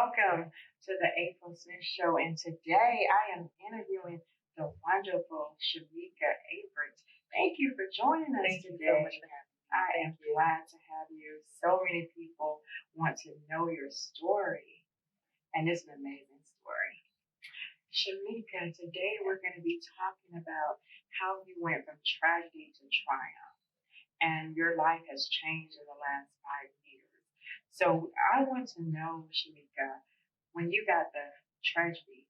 welcome to the April Smith Show. And today I am interviewing the wonderful Shameika Averett. Thank you for joining us Thank you today. so much for having me. I am glad to have you. So many people want to know your story, and it's an amazing story. Shamika, today we're going to be talking about how you went from tragedy to triumph, and your life has changed in the last 5 years. So I want to know, Shamika, when you got the tragedy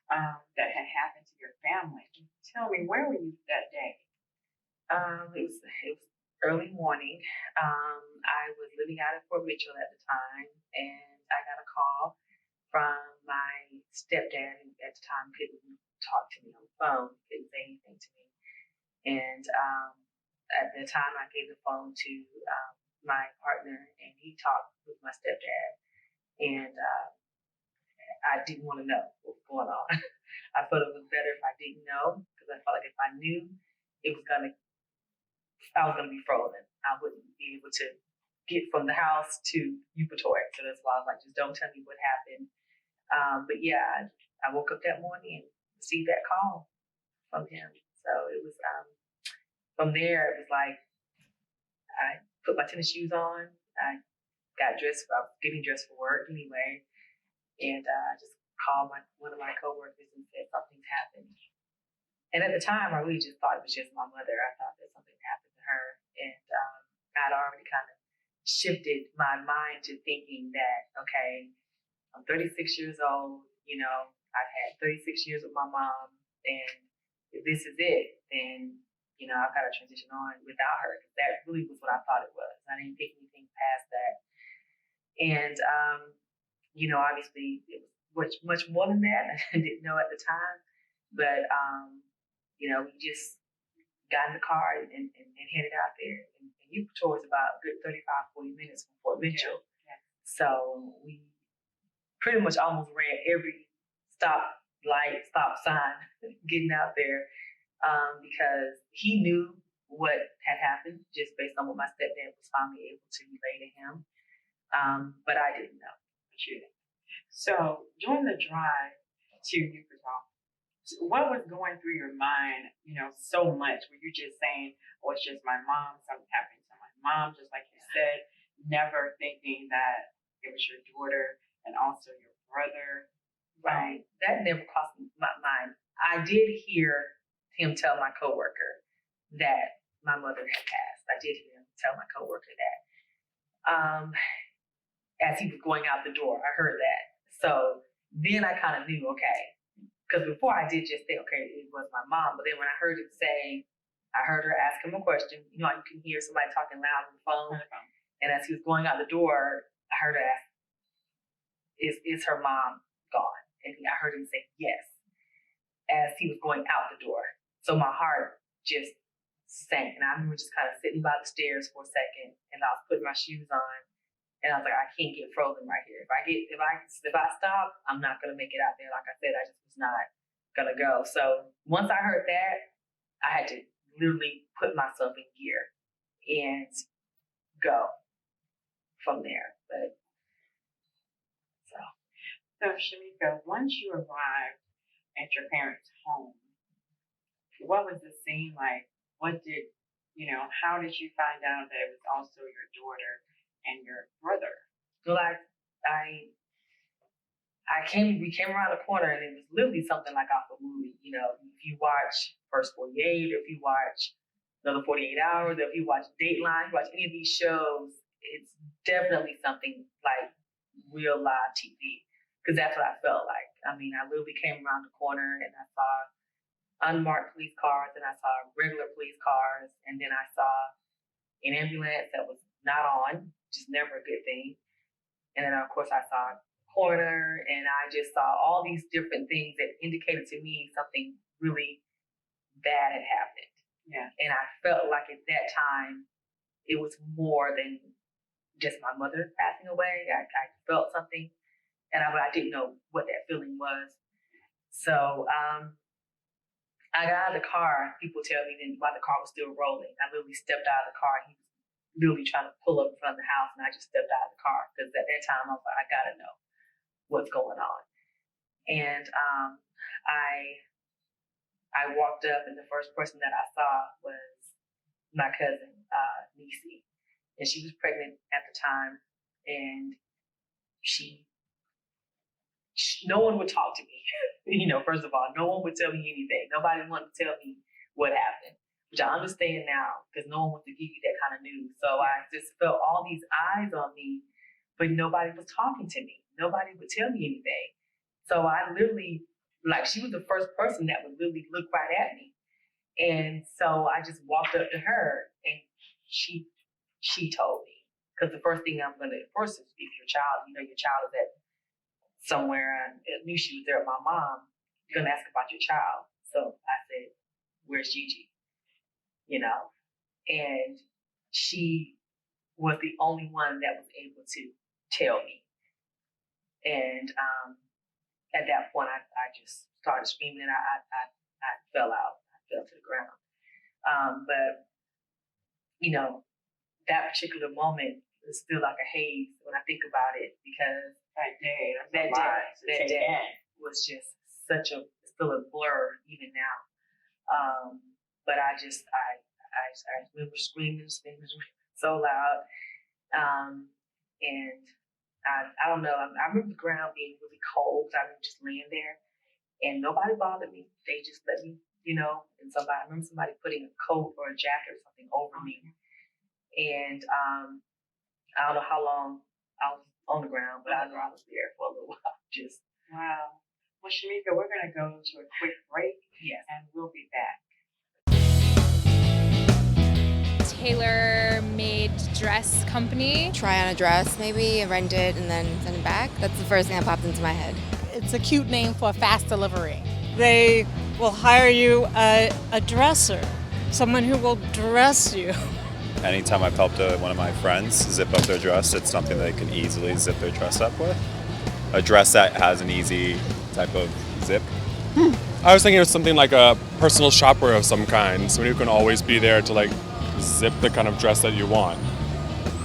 that had happened to your family, tell me, where were you that day? It was early morning. I was living out in Fort Mitchell at the time, and I got a call from my stepdad, who at the time couldn't talk to me on the phone, couldn't say anything to me. And at the time, I gave the phone to my partner, and he talked with my stepdad. And I didn't want to know what was going on. I thought it was better if I didn't know, because I felt like if I knew, it was gonna I was gonna be frozen. I wouldn't be able to get from the house to Eupatory. So that's why I was like, just don't tell me what happened. But yeah, I woke up that morning and received that call from him. So it was from there. It was like I put my tennis shoes on. I got dressed. I was getting dressed for work anyway, and I just called one of my coworkers and said something's happened. And at the time, I really just thought it was just my mother. I thought that something happened to her, and I'd already kind of shifted my mind to thinking that, okay, I'm 36 years old. I've had 36 years with my mom, and if this is it, then I've got to transition on without her. That really was what I thought it was. I didn't think anything past that, and obviously it was much more than that. I didn't know at the time, but we just got in the car and headed out there. And Utah is about a good 35, 40 minutes from Fort Mitchell. Yeah. So we pretty much almost ran every stop sign getting out there, because he knew what had happened just based on what my stepdad was finally able to relay to him. But I didn't know. So during the drive to Utah, what was going through your mind, so much? Were you just saying, oh, it's just my mom, something happened to my mom, just like you said, never thinking that it was your daughter and also your brother? Right. That never crossed my mind. I did hear him tell my coworker that my mother had passed. I did hear him tell my coworker that. As he was going out the door, I heard that. So then I kind of knew, okay, because before I did just say, okay, it was my mom. But then when I heard him say, I heard her ask him a question. You can hear somebody talking loud on the phone. And as he was going out the door, I heard her ask, is her mom gone? And I heard him say yes as he was going out the door. So my heart just sank. And I remember just kind of sitting by the stairs for a second, and I was putting my shoes on. And I was like, I can't get frozen right here. If I stop, I'm not gonna make it out there. Like I said, I just was not gonna go. So once I heard that, I had to literally put myself in gear and go from there. So Shamika, once you arrived at your parents' home, what was the scene like? How did you find out that it was also your daughter and your brother? Like we came around the corner, and it was literally something like off a movie. If you watch First 48, or if you watch Another 48 Hours, or if you watch Dateline, if you watch any of these shows, it's definitely something like real live TV, because that's what I felt like. I mean, I literally came around the corner and I saw unmarked police cars, and I saw regular police cars, and then I saw an ambulance that was not on, which is never a good thing. And then, of course, I saw a coroner, and I just saw all these different things that indicated to me something really bad had happened. Yeah. And I felt like at that time, it was more than just my mother passing away. I felt something, but I didn't know what that feeling was. So I got out of the car. People tell me then while the car was still rolling, I literally stepped out of the car. He was literally trying to pull up in front of the house, and I just stepped out of the car, because at that time I was like, I gotta know what's going on. And I walked up, and the first person that I saw was my cousin, Nisi, and she was pregnant at the time, and no one would talk to me. First of all, no one would tell me anything. Nobody wanted to tell me what happened, which I understand now because no one wants to give you that kind of news. So I just felt all these eyes on me, but nobody was talking to me. Nobody would tell me anything. So I literally, she was the first person that would literally look right at me. And so I just walked up to her, and she told me, because the first thing if your child is at somewhere, and I knew she was there with my mom, you're gonna ask about your child. So I said, "Where's Gigi?" And she was the only one that was able to tell me. And at that point, I just started screaming, and I fell out. I fell to the ground. But that particular moment is still like a haze when I think about it, because that day was just still a blur even now. But I remember screaming so loud. And I don't know. I remember the ground being really cold. I remember just laying there, and nobody bothered me. They just let me, and I remember somebody putting a coat or a jacket or something over me. And I don't know how long I was on the ground, but I know I was there for a little while. Wow. Well, Shamika, we're going to go to a quick break. Yes. And we'll be back. Tailor-made dress company. Try on a dress, maybe, rent it, and then send it back. That's the first thing that popped into my head. It's a cute name for fast delivery. They will hire you a dresser, someone who will dress you. Anytime I've helped one of my friends zip up their dress, it's something they can easily zip their dress up with. A dress that has an easy type of zip. I was thinking of something like a personal shopper of some kind, someone who can always be there to zip the kind of dress that you want.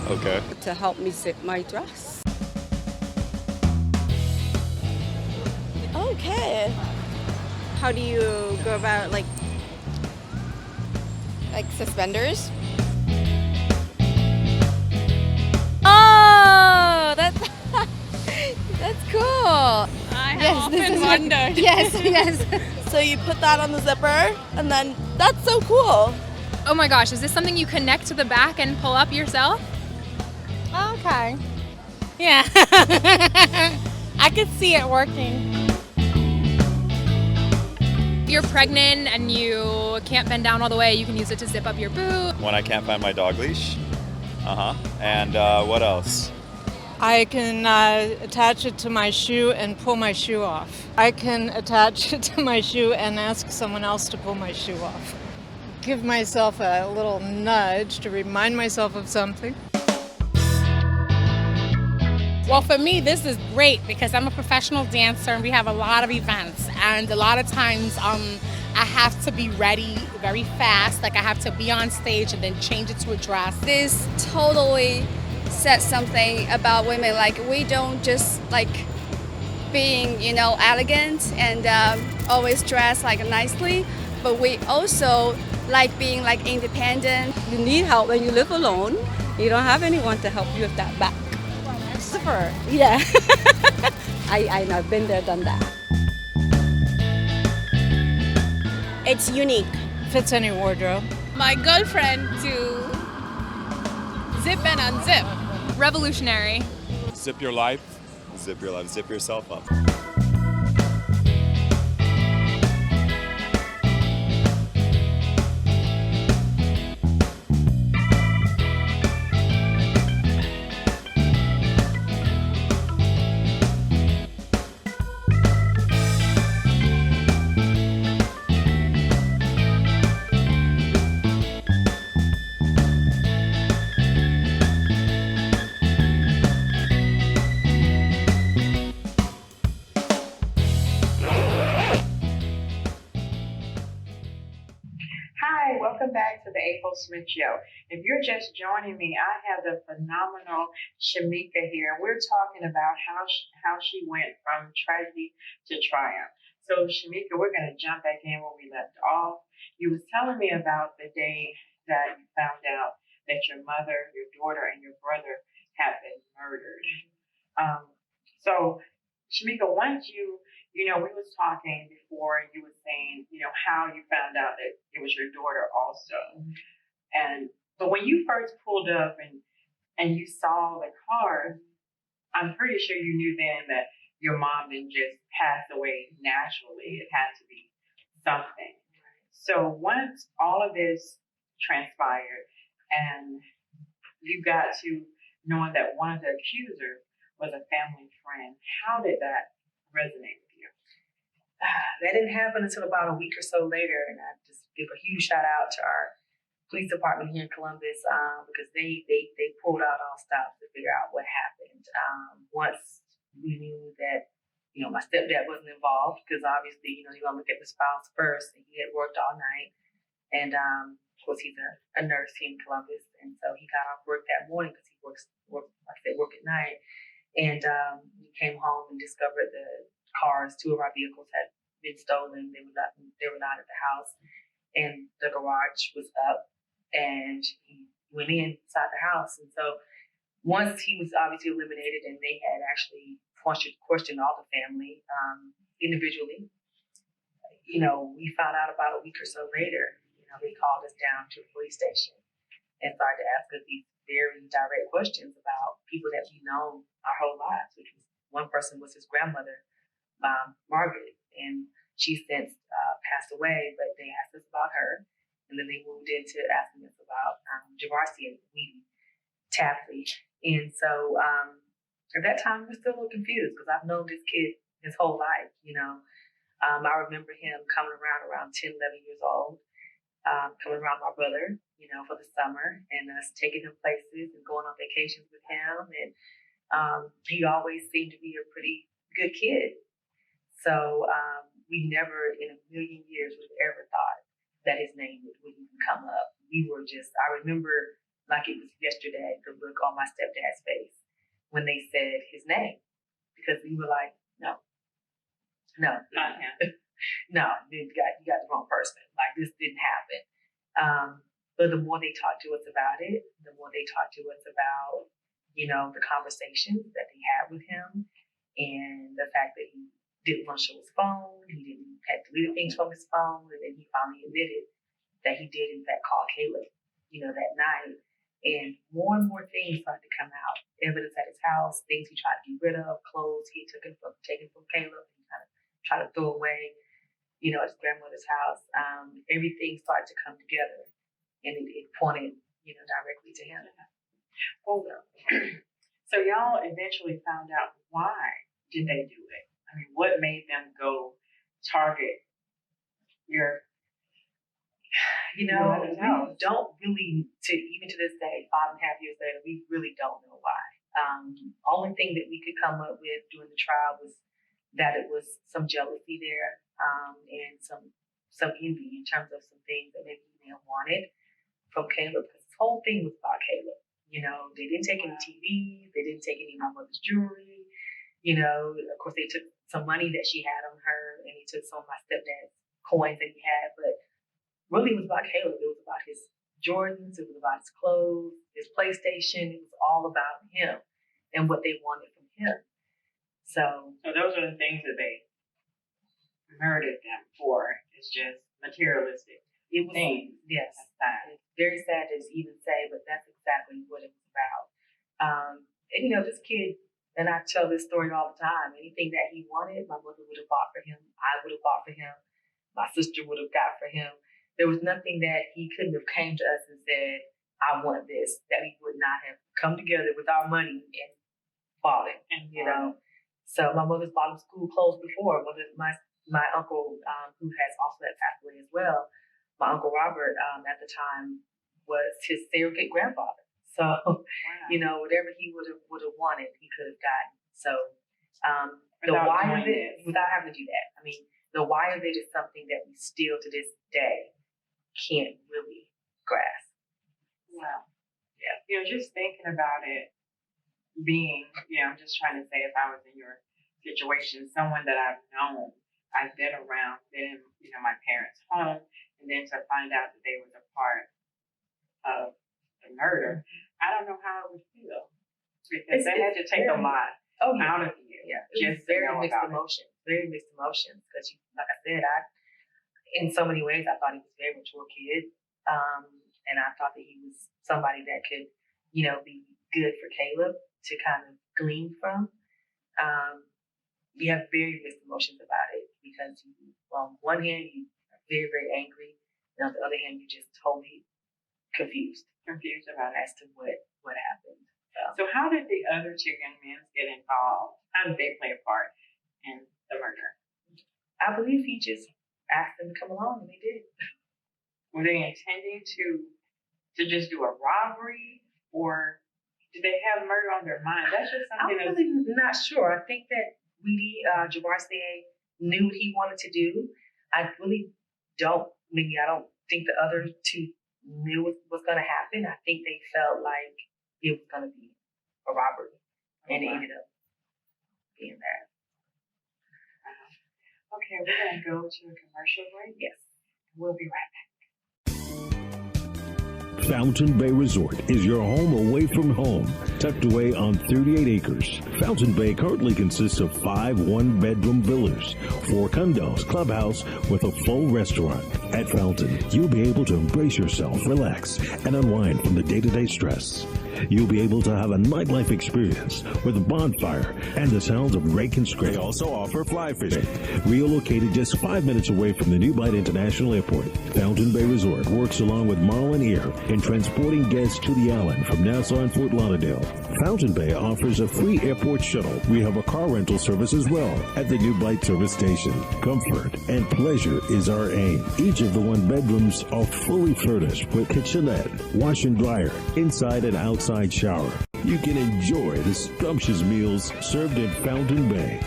Okay. To help me zip my dress. Okay. How do you go about, like suspenders? Oh, that's cool. I have often wondered. Yes. So you put that on the zipper, and then that's so cool. Oh my gosh, is this something you connect to the back and pull up yourself? Okay. Yeah. I could see it working. You're pregnant and you can't bend down all the way, you can use it to zip up your boot. When I can't find my dog leash. And what else? I can attach it to my shoe and pull my shoe off. I can attach it to my shoe and ask someone else to pull my shoe off. Give myself a little nudge to remind myself of something. Well, for me, this is great because I'm a professional dancer and we have a lot of events. And a lot of times I have to be ready very fast. I have to be on stage and then change it to a dress. This totally said something about women. We don't just being, elegant and always dress nicely, but we also being independent. You need help when you live alone. You don't have anyone to help you with that back. Super. Yeah. I've been there, done that. It's unique. Fits any wardrobe. My girlfriend to zip and unzip. Revolutionary. Zip your life. Zip your life. Zip yourself up. Smith Show. If you're just joining me, I have the phenomenal Shamika here. We're talking about how she went from tragedy to triumph. So, Shamika, we're going to jump back in where we left off. You was telling me about the day that you found out that your mother, your daughter, and your brother had been murdered. So, Shamika, once we was talking before, and you were saying, how you found out that it was your daughter also. But when you first pulled up and you saw the car, I'm pretty sure you knew then that your mom didn't just pass away naturally. It had to be something. So once all of this transpired and you got to knowing that one of the accusers was a family friend, how did that resonate with you? That didn't happen until about a week or so later, and I just give a huge shout out to our police department here in Columbus because they pulled out all stops to figure out what happened. Once we knew that my stepdad wasn't involved, because obviously you're gonna look at the spouse first, and he had worked all night, and of course he's a nurse here in Columbus, and so he got off work that morning because he work at night, and we came home and discovered the cars. Two of our vehicles had been stolen. They were not at the house, and the garage was up, and he went inside the house. And so once he was obviously eliminated, and they had actually questioned all the family individually, we found out about a week or so later. They called us down to the police station and started to ask us these very direct questions about people that we've known our whole lives, which was one person was his grandmother, Margaret, and she's since passed away, but they asked us about her, and then they moved into asking us about Javarsi and Weedy Tapley. And so at that time, we were still a little confused because I've known this kid his whole life. I remember him coming around 10, 11 years old, coming around my brother, for the summer, and us taking him places and going on vacations with him. And he always seemed to be a pretty good kid. So we never in a million years would have ever thought that his name would even come up. I remember like it was yesterday, the look on my stepdad's face when they said his name, because we were like, no, not him. No, you got the wrong person. Like, this didn't happen. But the more they talked to us about it, the more they talked to us about, the conversations that they had with him, and the fact that he didn't want to show his phone, he had deleted things from his phone, and then he finally admitted that he did in fact call Caleb, that night. And more things started to come out. Evidence at his house, things he tried to get rid of, clothes he had taken from Caleb, and kind of tried to throw away, at his grandmother's house. Everything started to come together, and it pointed, directly to him. Well, so y'all eventually found out why did they do it? I mean, what made them go target your we don't really, even to this day, 5.5 years later, we really don't know why. Only thing that we could come up with during the trial was that it was some jealousy there, and some envy in terms of some things that maybe he may have wanted from Caleb, because this whole thing was about Caleb. They didn't take any TVs, they didn't take any of my mother's jewelry. Of course, they took some money that she had on her, and they took some of my stepdad's coins that he had, but really it was about Caleb. It was about his Jordans, it was about his clothes, his PlayStation. It was all about him and what they wanted from him. So those are the things that they murdered them for. It's just materialistic. It was things. Yes. It's very sad to even say, but that's exactly what it was about. And this kid, and I tell this story all the time, anything that he wanted, my mother would have bought for him. I would have bought for him. My sister would have got for him. There was nothing that he couldn't have came to us and said, I want this, that we would not have come together with our money and bought it, So my mother's bought him school clothes before. My uncle, who has also passed away as well, my Uncle Robert, at the time, was his surrogate grandfather. So, whatever he would have wanted, he could have gotten. So, the why of it, without having to do that, I mean, the why of it is something that we still to this day can't really grasp. Well, yeah. Just thinking about it being, I'm just trying to say if I was in your situation, someone that I've known, I've been around, been in, my parents' home, and then to find out that they was a part of the murder, I don't know how I would feel. Because that had to take a lot out of you. Yeah, just very to know mixed about emotions. Very mixed emotions because, like I said, in so many ways, I thought he was a very mature kid, and I thought that he was somebody that could, be good for Caleb to kind of glean from. You have very mixed emotions about it because on one hand, you are very, very angry, and on the other hand, you're just totally confused about as to what happened. So how did the other two young men get involved? How did they play a part in the murder? I believe he just asked them to come along, and they did. Were they intending to just do a robbery, or did they have murder on their mind? That's just something I'm really not sure. I think that Javarce knew what he wanted to do. I really don't. I don't think the other two knew what was going to happen. I think they felt like it was going to be a robbery, and it ended up being that. Okay, we're going to go to a commercial break. Yes. We'll be right back. Fountain Bay Resort is your home away from home, tucked away on 38 acres. Fountain Bay currently consists of 5 one-bedroom villas, 4 condos, clubhouse with a full restaurant. At Fountain, you'll be able to embrace yourself, relax, and unwind from the day-to-day stress. You'll be able to have a nightlife experience with a bonfire and the sounds of rake and scrape. They also offer fly fishing. Relocated just 5 minutes away from the New Bight International Airport, Fountain Bay Resort works along with Marlin Air in transporting guests to the island from Nassau and Fort Lauderdale. Fountain Bay offers a free airport shuttle. We have a car rental service as well at the New Bight service station. Comfort and pleasure is our aim. Each of the 1 bedrooms are fully furnished with kitchenette, wash and dryer, inside and outside shower. You can enjoy the scrumptious meals served in Fountain Bay.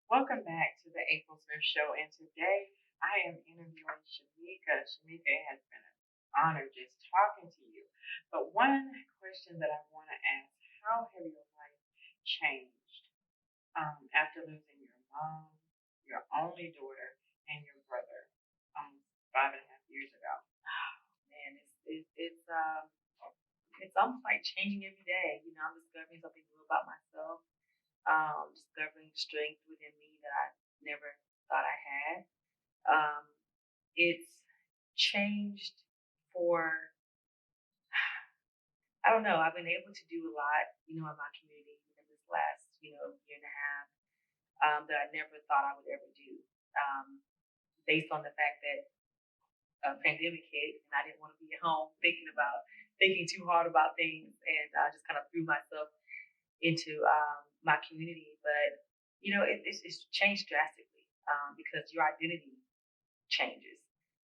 Welcome back to the April Smith Show, and today I am interviewing Shamika. Shamika, has been an honor just talking to you. But one question that I want to ask, how have your life changed after losing your mom, your only daughter, and your brother 5.5 years ago? Man, it's almost like changing every day. I'm discovering something new about myself. Discovering strength within me that I never thought I had. It's changed for, I don't know, I've been able to do a lot, in my community in this last, year and a half, that I never thought I would ever do. Based on the fact that a pandemic hit and I didn't want to be at home thinking too hard about things, and I just kind of threw myself into my community. But it's changed drastically because your identity changes.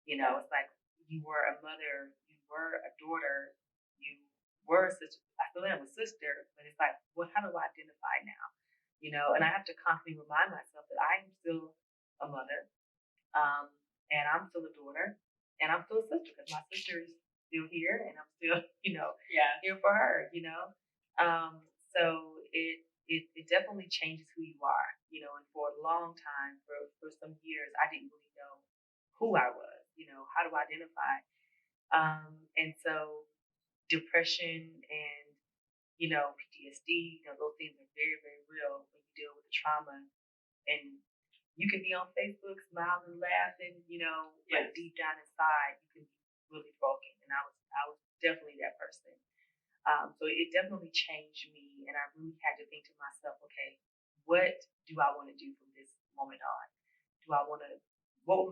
It's like you were a mother, you were a daughter, you were a sister. I feel like I'm a sister, but it's like, how do I identify now? And I have to constantly remind myself that I am still a mother, and I'm still a daughter, and I'm still a sister because my sister is still here, and I'm still, here for her. So it definitely changes who you are, and for a long time, for some years, I didn't really know who I was, how to identify. And so depression and, PTSD, those things are very, very real when you deal with the trauma. And you can be on Facebook smiling, laughing, but deep down inside, you can be really broken. And I was definitely that person. So it definitely changed me, and I really had to think to myself, okay, what do I want to do from this moment on? What would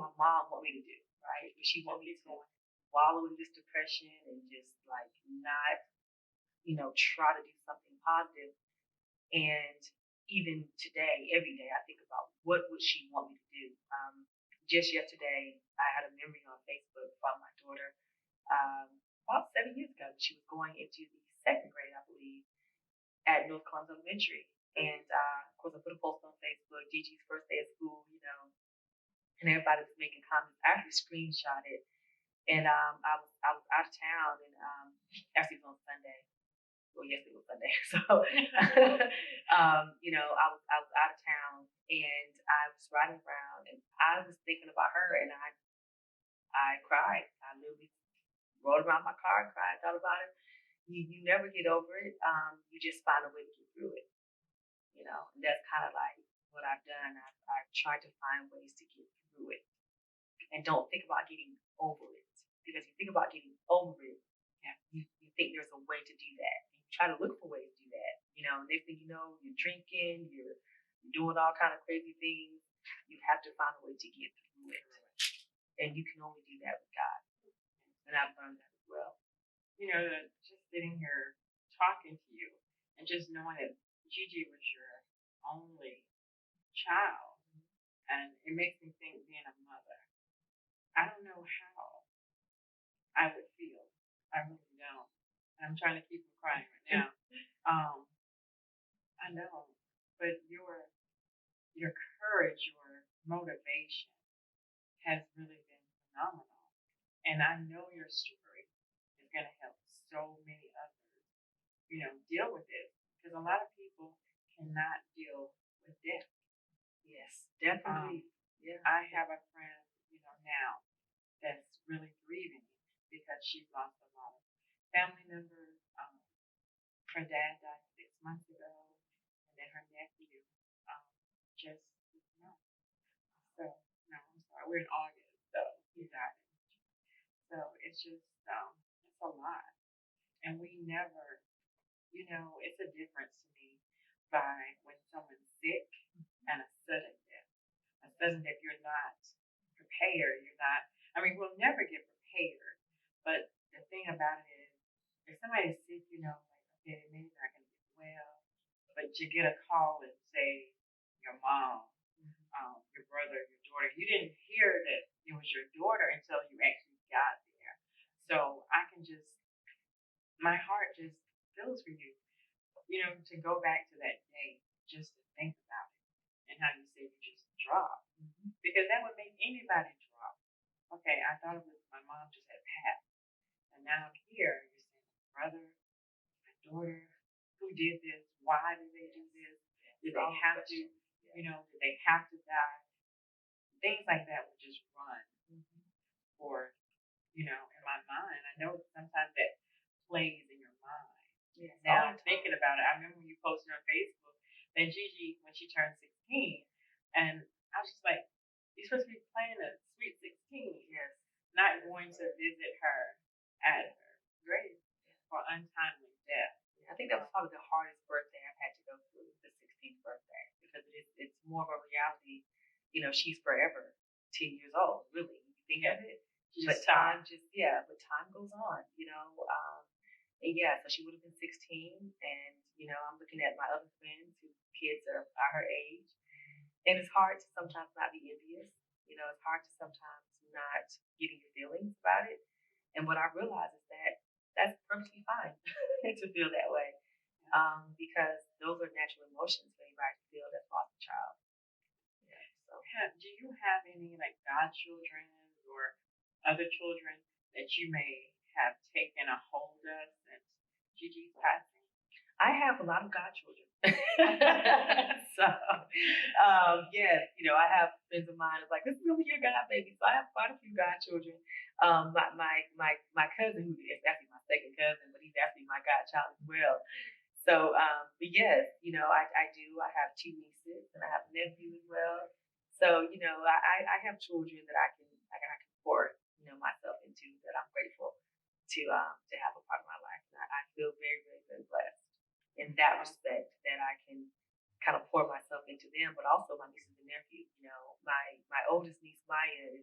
my mom want me to do, right? Would she want me to wallow in this depression and just like not, try to do something positive? And even today, every day, I think about what would she want me to do? Just yesterday, I had a memory on Facebook from my daughter about 7 years ago. She was going into the 2nd grade, I believe, at North Columbus Elementary. And of course, I put a post on Facebook, Gigi's first day of school, and everybody was making comments. I actually screenshot it, and I was out of town, and actually it was on Sunday. Well, yes, it was Sunday. So, I was out of town, and I was riding around, and I was thinking about her, and I cried. I literally rolled around my car and cried, thought about it. You never get over it. You just find a way to get through it. And that's kind of like what I've done. I've tried to find ways to get through it, and don't think about getting over it, because you think about getting over it, you think there's a way to do that. You try to look for ways to do that. Next thing you know, you're drinking, you're doing all kind of crazy things. You have to find a way to get through it, and you can only do that with God. And I've learned that as well. Just sitting here talking to you and just knowing that Gigi was your only child, and it makes me think, being a mother, I don't know how I would feel. I really don't. I'm trying to keep from crying right now. I know, but your courage, your motivation has really been phenomenal, and I know your story is going to help so many others, deal with it, because a lot of people cannot deal with death. Yes, definitely. Yeah. I have a friend, now that's really grieving because she's lost a lot of family members. Her dad died 6 months ago, and then her nephew just this month. So, no, I'm sorry, we're in August, so he died. So it's just, it's a lot. And we never, it's a difference to me by when someone's sick and a sudden death. A sudden death, you're not prepared. We'll never get prepared. But the thing about it is, if somebody's sick, okay, maybe they're not going to get well, but you get a call and say your mom, your brother, your daughter, you didn't hear that it was your daughter until you actually got there. So I can my heart just feels for you, to go back to that day, just to think about it, and how you said you just dropped, because that would make anybody drop. Okay, I thought it was my mom just had passed, and now I'm here. You're saying my brother, my daughter, who did this? Why did they do this? Did they have to? Did they have to die? Things like that would just run for, in my mind. I know sometimes that plays in your mind. Yes. Now I'm thinking about it. I remember when you posted on Facebook that Gigi, when she turned 16, and I was just like, you're supposed to be playing a sweet 16. Yes. Not going to visit her at her grave for untimely death. I think that was probably the hardest birthday I've had to go through, the 16th birthday, because it's more of a reality. She's forever 10 years old, really. When you think of it. But time goes on, and so she would have been 16, and I'm looking at my other friends whose kids are her age, and it's hard to sometimes not be envious. It's hard to sometimes not get in your feelings about it. And what I realize is that that's perfectly fine to feel that way, because those are natural emotions for anybody to feel that lost a child. Yeah. So, do you have any godchildren or other children that you may have taken a hold of since Gigi's passing? I have a lot of godchildren. So, yes, I have friends of mine. It's like, this is gonna be your god baby. So I have quite a few godchildren. My cousin, who is actually my second cousin, but he's actually my godchild as well. So, but yes, I do. I have two nieces and I have a nephew as well. So, I have children that I can pour, myself into, that I'm grateful to have a part of my life. And I feel very, very, very blessed in that respect, that I can kind of pour myself into them, but also my nieces and nephews. My oldest niece Maya is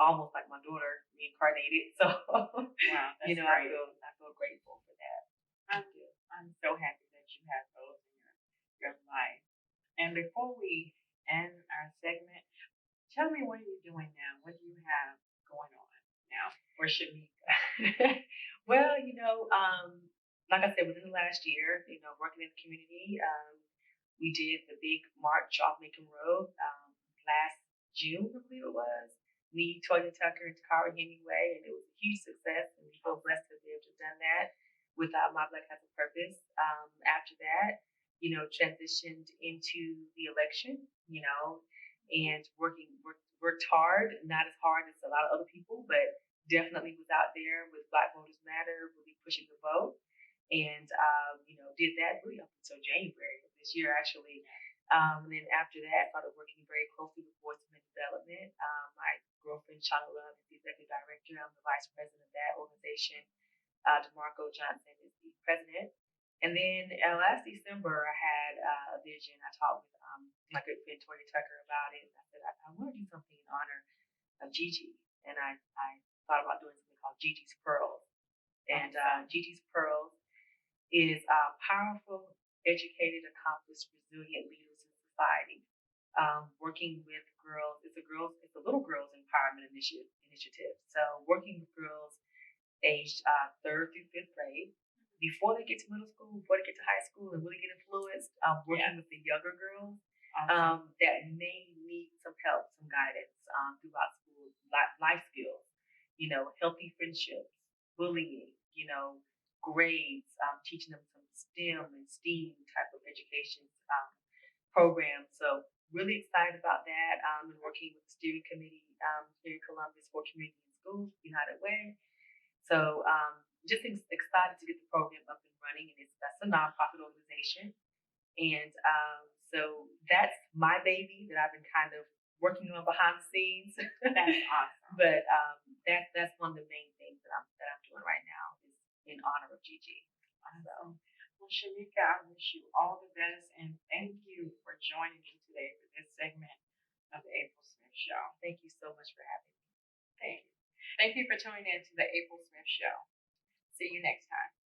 almost like my daughter reincarnated. So wow, that's great. I feel grateful for that. I'm so happy that you have those in your life. And before we end our segment, tell me, what are you doing now? What do you have going on now for Shamika? Well, like I said, within the last year, working in the community, we did the big march off Macon Road June, I believe it was. Me, Toya Tucker, and Takara Hemingway, and it was a huge success. And we feel blessed to be able to have done that with My Black Has a Purpose. After that, transitioned into the election, and worked hard, not as hard as a lot of other people, but definitely was out there with Black Voters Matter, really pushing the vote, and did that really up until January of this year, actually. And then after that, started working very closely with Voice and Development. My girlfriend, Shauna Love, is the executive director. I'm the vice president of that organization. DeMarco Johnson is the president. And then last December, I had a vision. I talked with my good friend Toya Tucker about it. I said, I want to do something in honor of Gigi. And I thought about doing something called Gigi's Pearls. And Gigi's Pearls is powerful, educated, accomplished, resilient leaders in society. Working with girls, it's a little girls empowerment initiative. So working with girls aged 3rd through 5th grade, before they get to middle school, before they get to high school, and really get influenced, working with the younger girls that may need some help, some guidance throughout school, life skills, healthy friendships, bullying, grades, teaching them some STEM and STEAM type of education program. So really excited about that. And working with the steering committee here in Columbus for Community and Schools, United Way. So just excited to get the program up and running, and that's a nonprofit organization. And so that's my baby that I've been kind of working on behind the scenes. That's awesome. But that's one of the main things that I'm doing right now is in honor of Gigi. Awesome. Well, Shamika, I wish you all the best, and thank you for joining me today for this segment of the April Smith Show. Thank you so much for having me. Thank you. Thank you for tuning in to the April Smith Show. See you next time.